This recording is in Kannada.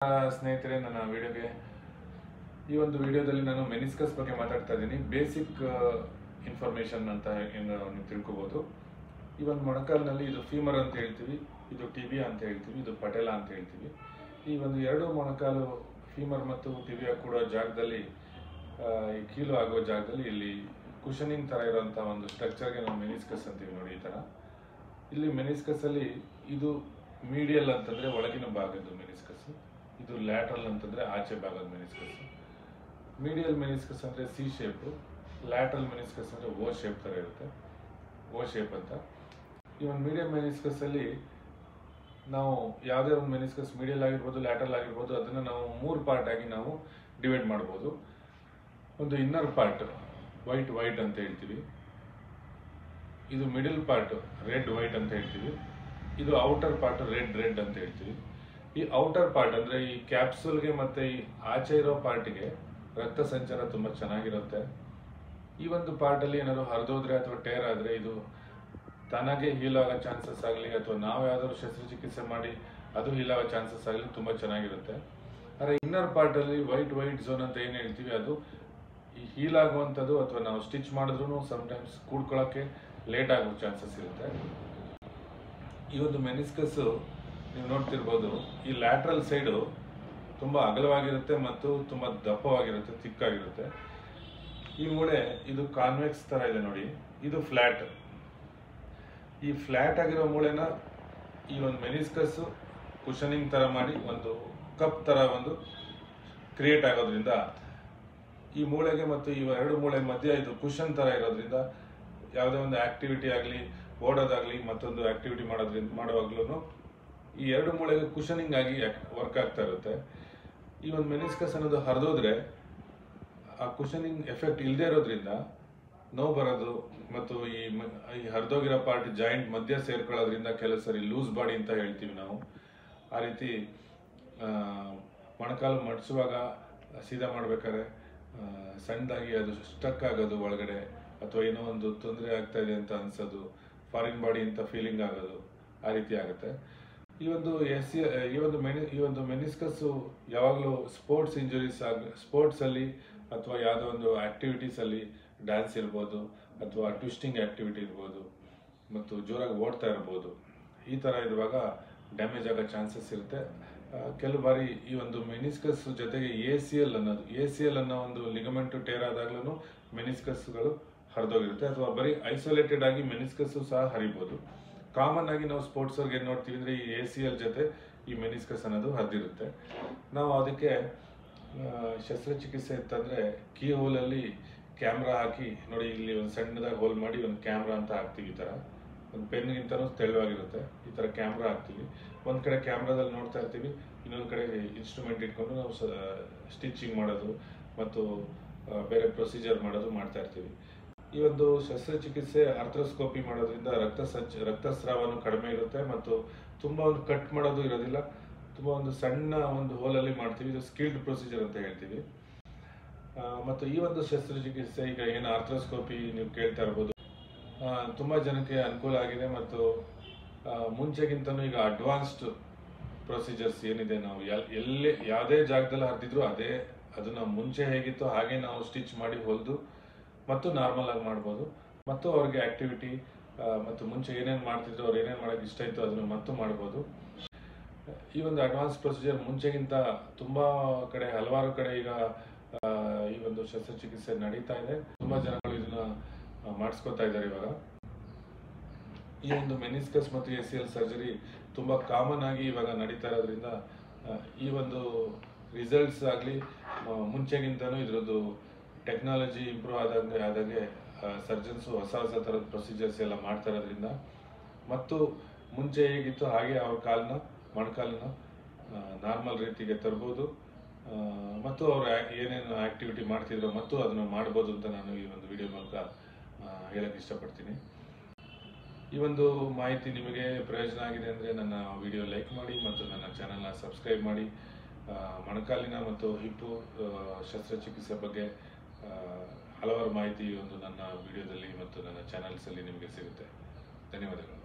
ಸ್ನೇಹಿತರೆ, ನನ್ನ ವಿಡಿಯೋಗೆ ಈ ಒಂದು ವಿಡಿಯೋದಲ್ಲಿ ನಾನು ಮೆನಿಸ್ಕಸ್ ಬಗ್ಗೆ ಮಾತಾಡ್ತಾ ಇದ್ದೀನಿ. ಬೇಸಿಕ್ ಇನ್ಫಾರ್ಮೇಷನ್ ಅಂತ ನೀವು ತಿಳ್ಕೊಬೋದು. ಈ ಒಂದು ಮೊಣಕಾಲಿನಲ್ಲಿ ಇದು ಫೀಮರ್ ಅಂತ ಹೇಳ್ತೀವಿ, ಇದು ಟಿಬಿಯಾ ಅಂತ ಹೇಳ್ತೀವಿ, ಇದು ಪಟೇಲಾ ಅಂತ ಹೇಳ್ತೀವಿ. ಈ ಒಂದು ಎರಡು ಮೊಣಕಾಲು ಫೀಮರ್ ಮತ್ತು ಟಿಬಿಯಾ ಕೂಡ ಜಾಗದಲ್ಲಿ, ಈ ಕೀಲು ಆಗುವ ಜಾಗದಲ್ಲಿ ಇಲ್ಲಿ ಕುಷನಿಂಗ್ ಥರ ಇರೋಂಥ ಒಂದು ಸ್ಟ್ರಕ್ಚರ್ಗೆ ನಾವು ಮೆನಿಸ್ಕಸ್ ಅಂತೀವಿ ನೋಡಿ. ಈ ಥರ ಇಲ್ಲಿ ಮೆನಿಸ್ಕಸ್ ಅಲ್ಲಿ ಇದು ಮೀಡಿಯಲ್ ಅಂತಂದ್ರೆ ಒಳಗಿನ ಭಾಗದ್ದು ಮೆನಿಸ್ಕಸ್, ಇದು ಲ್ಯಾಟ್ರಲ್ ಅಂತಂದ್ರೆ ಆಚೆ ಭಾಗದ ಮೆನಿಸ್ಕಸ್. ಮೀಡಿಯಲ್ ಮೆನಿಸ್ಕಸ್ ಅಂದ್ರೆ ಸಿ ಶೇಪ್, ಲ್ಯಾಟ್ರಲ್ ಮೆನಿಸ್ಕಸ್ ಅಂದ್ರೆ ಓ ಶೇಪ್ ತರ ಇರುತ್ತೆ, ಓ ಶೇಪ್ ಅಂತ. ಈ ಒಂದು ಮೀಡಿಯಲ್ ಮೆನಿಸ್ಕಸ್ ಅಲ್ಲಿ ನಾವು ಯಾವುದೇ ಒಂದು ಮೆನಿಸ್ಕಸ್ ಮೀಡಿಯಲ್ ಆಗಿರ್ಬೋದು, ಲ್ಯಾಟ್ರಲ್ ಆಗಿರ್ಬೋದು, ಅದನ್ನ ನಾವು 3 ಪಾರ್ಟ್ ಆಗಿ ನಾವು ಡಿವೈಡ್ ಮಾಡ್ಬೋದು. ಒಂದು ಇನ್ನರ್ ಪಾರ್ಟ್ ವೈಟ್ ಅಂತ ಹೇಳ್ತೀವಿ, ಇದು ಮಿಡಲ್ ಪಾರ್ಟ್ ರೆಡ್ ವೈಟ್ ಅಂತ ಹೇಳ್ತೀವಿ, ಇದು ಔಟರ್ ಪಾರ್ಟ್ ರೆಡ್ ಅಂತ ಹೇಳ್ತೀವಿ. ಈ ಔಟರ್ ಪಾರ್ಟ್ ಅಂದ್ರೆ ಈ ಕ್ಯಾಪ್ಸೂಲ್ಗೆ ಮತ್ತೆ ಈ ಆಚೆ ಇರೋ ಪಾರ್ಟಿಗೆ ರಕ್ತ ಸಂಚಾರ ತುಂಬಾ ಚೆನ್ನಾಗಿರುತ್ತೆ. ಈ ಒಂದು ಪಾರ್ಟ್ ಅಲ್ಲಿ ಏನಾದ್ರು ಹರಿದೋದ್ರೆ ಅಥವಾ ಟೇರ್ ಆದ್ರೆ ಇದು ತಾನಾಗೆ ಹೀಲ್ ಆಗೋ ಚಾನ್ಸಸ್ ಆಗಲಿ, ಅಥವಾ ನಾವು ಯಾವ್ದಾದ್ರು ಶಸ್ತ್ರಚಿಕಿತ್ಸೆ ಮಾಡಿ ಅದು ಹೀಲ್ ಆಗೋ ಚಾನ್ಸಸ್ ಆಗಲಿ ತುಂಬಾ ಚೆನ್ನಾಗಿರುತ್ತೆ. ಆದರೆ ಇನ್ನರ್ ಪಾರ್ಟ್ ಅಲ್ಲಿ ವೈಟ್ ಝೋನ್ ಅಂತ ಏನ್ ಹೇಳ್ತೀವಿ, ಅದು ಈ ಹೀಲ್ ಆಗುವಂಥದ್ದು ಅಥವಾ ನಾವು ಸ್ಟಿಚ್ ಮಾಡಿದ್ರು ಸಮ್ಟೈಮ್ಸ್ ಕೂಡ್ಕೊಳ್ಳೋಕೆ ಲೇಟ್ ಆಗೋ ಚಾನ್ಸಸ್ ಇರುತ್ತೆ. ಈ ಒಂದು ಮೆನಿಸ್ಕಸ್ ನೀವು ನೋಡ್ತಿರ್ಬೋದು, ಈ ಲ್ಯಾಟ್ರಲ್ ಸೈಡು ತುಂಬಾ ಅಗಲವಾಗಿರುತ್ತೆ ಮತ್ತು ತುಂಬಾ ದಪ್ಪವಾಗಿರುತ್ತೆ, ತಿಕ್ಕಾಗಿರುತ್ತೆ. ಈ ಮೂಳೆ ಇದು ಕಾನ್ವೆಕ್ಸ್ ತರ ಇದೆ ನೋಡಿ, ಇದು ಫ್ಲಾಟ್. ಈ ಫ್ಲಾಟ್ ಆಗಿರೋ ಮೂಳೆನ ಈ ಒಂದು ಮೆನಿಸ್ಕಸ್ ಕುಷನಿಂಗ್ ತರ ಮಾಡಿ ಒಂದು ಕಪ್ ತರ ಒಂದು ಕ್ರಿಯೇಟ್ ಆಗೋದ್ರಿಂದ ಈ ಮೂಳೆಗೆ ಮತ್ತು ಈ ಎರಡು ಮೂಳೆ ಮಧ್ಯ ಇದು ಕುಷನ್ ತರ ಇರೋದ್ರಿಂದ ಯಾವುದೇ ಒಂದು ಆಕ್ಟಿವಿಟಿ ಆಗಲಿ, ಓಡೋದಾಗ್ಲಿ, ಮತ್ತೊಂದು ಆಕ್ಟಿವಿಟಿ ಮಾಡುವಾಗ್ಲೂ ಈ ಎರಡು ಮೂಳೆಗೆ ಕುಷನಿಂಗ್ ಆಗಿ ವರ್ಕ್ ಆಗ್ತಾ ಇರುತ್ತೆ. ಈ ಒಂದು ಮೆನಿಸ್ಕಸ್ ಅನ್ನೋದು ಹರಿದೋದ್ರೆ ಆ ಕುಷನಿಂಗ್ ಎಫೆಕ್ಟ್ ಇಲ್ಲದೆ ಇರೋದ್ರಿಂದ ನೋವು ಬರೋದು ಮತ್ತು ಈ ಹರಿದೋಗಿರೋ ಪಾರ್ಟ್ ಜಾಯಿಂಟ್ ಮಧ್ಯ ಸೇರ್ಕೊಳ್ಳೋದ್ರಿಂದ ಕೆಲವು ಸರಿ ಲೂಸ್ ಬಾಡಿ ಅಂತ ಹೇಳ್ತೀವಿ ನಾವು. ಆ ರೀತಿ ಮೊಣಕಾಲು ಮಡಿಸುವಾಗ ಸೀದಾ ಮಾಡ್ಬೇಕಾದ್ರೆ ಸಣ್ಣದಾಗಿ ಅದು ಸ್ಟಕ್ ಆಗೋದು ಒಳಗಡೆ, ಅಥವಾ ಏನೋ ಒಂದು ತೊಂದರೆ ಆಗ್ತಾ ಇದೆ ಅಂತ ಅನ್ಸೋದು, ಫಾರಿನ್ ಬಾಡಿ ಅಂತ ಫೀಲಿಂಗ್ ಆಗೋದು, ಆ ರೀತಿ ಆಗುತ್ತೆ. ಈ ಒಂದು ಮೆನಿಸ್ಕಸ್ ಯಾವಾಗಲೂ ಸ್ಪೋರ್ಟ್ಸ್ ಇಂಜುರೀಸ್ ಸ್ಪೋರ್ಟ್ಸ್ ಅಲ್ಲಿ ಅಥವಾ ಯಾವುದೋ ಒಂದು ಆಕ್ಟಿವಿಟೀಸ್ ಅಲ್ಲಿ, ಡ್ಯಾನ್ಸ್ ಇರ್ಬೋದು ಅಥವಾ ಟ್ವಿಸ್ಟಿಂಗ್ ಆಕ್ಟಿವಿಟಿ ಇರ್ಬೋದು ಮತ್ತು ಜೋರಾಗಿ ಓಡ್ತಾ ಇರ್ಬೋದು, ಈ ತರ ಇರುವಾಗ ಡ್ಯಾಮೇಜ್ ಆಗೋ ಚಾನ್ಸಸ್ ಇರುತ್ತೆ. ಕೆಲವು ಬಾರಿ ಈ ಒಂದು ಮೆನಿಸ್ಕಸ್ ಜೊತೆಗೆ ಎ.ಸಿ.ಎಲ್ ಅನ್ನೋ ಒಂದು ಲಿಗಮೆಂಟ್ ಟೇರ್ ಆದಾಗ್ಲೂ ಮೆನಿಸ್ಕಸ್ಗಳು ಹರಿದೋಗಿರುತ್ತೆ, ಅಥವಾ ಬರೀ ಐಸೋಲೇಟೆಡ್ ಆಗಿ ಮೆನಿಸ್ಕಸ್ ಸಹ ಹರಿಬಹುದು. ಕಾಮನ್ ಆಗಿ ನಾವು ಸ್ಪೋರ್ಟ್ಸ್ ಅವ್ರಿಗೆ ಏನ್ ನೋಡ್ತೀವಿ ಅಂದ್ರೆ ಈ ಎ.ಸಿ.ಎಲ್ ಜೊತೆ ಈ ಮೆನಿಸ್ಕಸ್ ಅನ್ನೋದು ಹರಿದಿರುತ್ತೆ. ನಾವು ಅದಕ್ಕೆ ಶಸ್ತ್ರಚಿಕಿತ್ಸೆ ಅಂತಂದ್ರೆ ಕೀ ಹೋಲ್ ಅಲ್ಲಿ ಕ್ಯಾಮ್ರಾ ಹಾಕಿ ನೋಡಿ, ಇಲ್ಲಿ ಒಂದು ಸಣ್ಣದಾಗಿ ಹೋಲ್ ಮಾಡಿ ಒಂದು ಕ್ಯಾಮ್ರಾ ಅಂತ ಹಾಕ್ತಿವಿ. ಈ ತರ ಒಂದು ಪೆನ್ಗಿಂತನೂ ತೆಳುವಾಗಿರುತ್ತೆ, ಈ ತರ ಕ್ಯಾಮ್ರಾ ಹಾಕ್ತಿವಿ. ಒಂದ್ ಕಡೆ ಕ್ಯಾಮ್ರಾದಲ್ಲಿ ನೋಡ್ತಾ ಇರ್ತೀವಿ, ಇನ್ನೊಂದ್ ಕಡೆ ಇನ್ಸ್ಟ್ರೂಮೆಂಟ್ ಇಟ್ಕೊಂಡು ನಾವು ಸ್ಟಿಚಿಂಗ್ ಮಾಡೋದು ಮತ್ತು ಬೇರೆ ಪ್ರೊಸೀಜರ್ ಮಾಡೋದು ಮಾಡ್ತಾ ಇರ್ತೀವಿ. ಈ ಒಂದು ಶಸ್ತ್ರಚಿಕಿತ್ಸೆ ಆರ್ಥ್ರೋಸ್ಕೋಪಿ ಮಾಡೋದ್ರಿಂದ ರಕ್ತಸ್ರಾವನು ಕಡಿಮೆ ಇರುತ್ತೆ ಮತ್ತು ತುಂಬಾ ಒಂದು ಕಟ್ ಮಾಡೋದು ಇರೋದಿಲ್ಲ, ತುಂಬಾ ಒಂದು ಸಣ್ಣ ಒಂದು ಹೋಲಲ್ಲಿ ಮಾಡ್ತೀವಿ. ಇದು ಸ್ಕಿಲ್ಡ್ ಪ್ರೊಸೀಜರ್ ಅಂತ ಹೇಳ್ತೀವಿ. ಮತ್ತು ಈ ಒಂದು ಶಸ್ತ್ರಚಿಕಿತ್ಸೆ ಈಗ ಏನು ಆರ್ಥ್ರೋಸ್ಕೋಪಿ ನೀವು ಕೇಳ್ತಾ ಇರ್ಬೋದು, ತುಂಬಾ ಜನಕ್ಕೆ ಅನುಕೂಲ ಆಗಿದೆ ಮತ್ತು ಮುಂಚೆಗಿಂತನೂ ಈಗ ಅಡ್ವಾನ್ಸ್ಡ್ ಪ್ರೊಸೀಜರ್ಸ್ ಏನಿದೆ, ನಾವು ಯಾವುದೇ ಜಾಗದಲ್ಲಿ ಹರಿದಿದ್ರು ಅದನ್ನ ಮುಂಚೆ ಹೇಗಿತ್ತು ಹಾಗೆ ನಾವು ಸ್ಟಿಚ್ ಮಾಡಿ ಹೊಲಿದು ಮತ್ತು ನಾರ್ಮಲ್ ಆಗಿ ಮಾಡ್ಬೋದು. ಮತ್ತು ಅವ್ರಿಗೆ ಆಕ್ಟಿವಿಟಿ ಮತ್ತು ಮುಂಚೆ ಏನೇನು ಮಾಡ್ತಿದ್ರು, ಅವ್ರು ಏನೇನು ಮಾಡಕ್ಕೆ ಇಷ್ಟ ಇತ್ತು ಅದನ್ನು ಮತ್ತು ಮಾಡ್ಬೋದು. ಈ ಒಂದು ಅಡ್ವಾನ್ಸ್ ಪ್ರೊಸೀಜರ್ ಮುಂಚೆಗಿಂತ ತುಂಬಾ ಕಡೆ, ಹಲವಾರು ಕಡೆ ಈಗ ಈ ಒಂದು ಶಸ್ತ್ರಚಿಕಿತ್ಸೆ ನಡೀತಾ ಇದೆ. ತುಂಬಾ ಜನಗಳು ಇದನ್ನ ಮಾಡಿಸ್ಕೊತಾ ಇದ್ದಾರೆ ಇವಾಗ. ಈ ಒಂದು ಮೆನಿಸ್ಕಸ್ ಮತ್ತು ಎ.ಸಿ.ಎಲ್ ಸರ್ಜರಿ ತುಂಬಾ ಕಾಮನ್ ಆಗಿ ಇವಾಗ ನಡೀತಾ ಇರೋದ್ರಿಂದ ಈ ಒಂದು ರಿಸಲ್ಟ್ಸ್ ಆಗಲಿ ಮುಂಚೆಗಿಂತನೂ ಇದ್ರದ್ದು ಟೆಕ್ನಾಲಜಿ ಇಂಪ್ರೂವ್ ಆದಾಗೆ ಸರ್ಜನ್ಸ್ ಹೊಸ ಥರದ ಪ್ರೊಸೀಜರ್ಸ್ ಎಲ್ಲ ಮಾಡ್ತಾ ಇರೋದ್ರಿಂದ ಮತ್ತು ಮುಂಚೆ ಹೇಗಿತ್ತು ಹಾಗೆ ಅವ್ರ ಮೊಣಕಾಲನ್ನ ನಾರ್ಮಲ್ ರೀತಿಗೆ ತರ್ಬೋದು ಮತ್ತು ಅವ್ರು ಏನೇನು ಆಕ್ಟಿವಿಟಿ ಮಾಡ್ತಿದ್ರು ಮತ್ತು ಅದನ್ನು ಮಾಡ್ಬೋದು ಅಂತ ನಾನು ಈ ಒಂದು ವಿಡಿಯೋ ಮೂಲಕ ಹೇಳಕ್ ಇಷ್ಟಪಡ್ತೀನಿ. ಈ ಒಂದು ಮಾಹಿತಿ ನಿಮಗೆ ಪ್ರಯೋಜನ ಆಗಿದೆ ಅಂದರೆ ನನ್ನ ವಿಡಿಯೋ ಲೈಕ್ ಮಾಡಿ ಮತ್ತು ನನ್ನ ಚಾನೆಲ್ನ ಸಬ್ಸ್ಕ್ರೈಬ್ ಮಾಡಿ. ಮೊಣಕಾಲಿನ ಮತ್ತು ಹಿಪ್ಪು ಶಸ್ತ್ರಚಿಕಿತ್ಸೆ ಬಗ್ಗೆ ಹಲವಾರು ಮಾಹಿತಿ ಒಂದು ನನ್ನ ವಿಡಿಯೋದಲ್ಲಿ ಮತ್ತು ನನ್ನ ಚಾನೆಲ್ಸಲ್ಲಿ ನಿಮಗೆ ಸಿಗುತ್ತೆ. ಧನ್ಯವಾದಗಳು.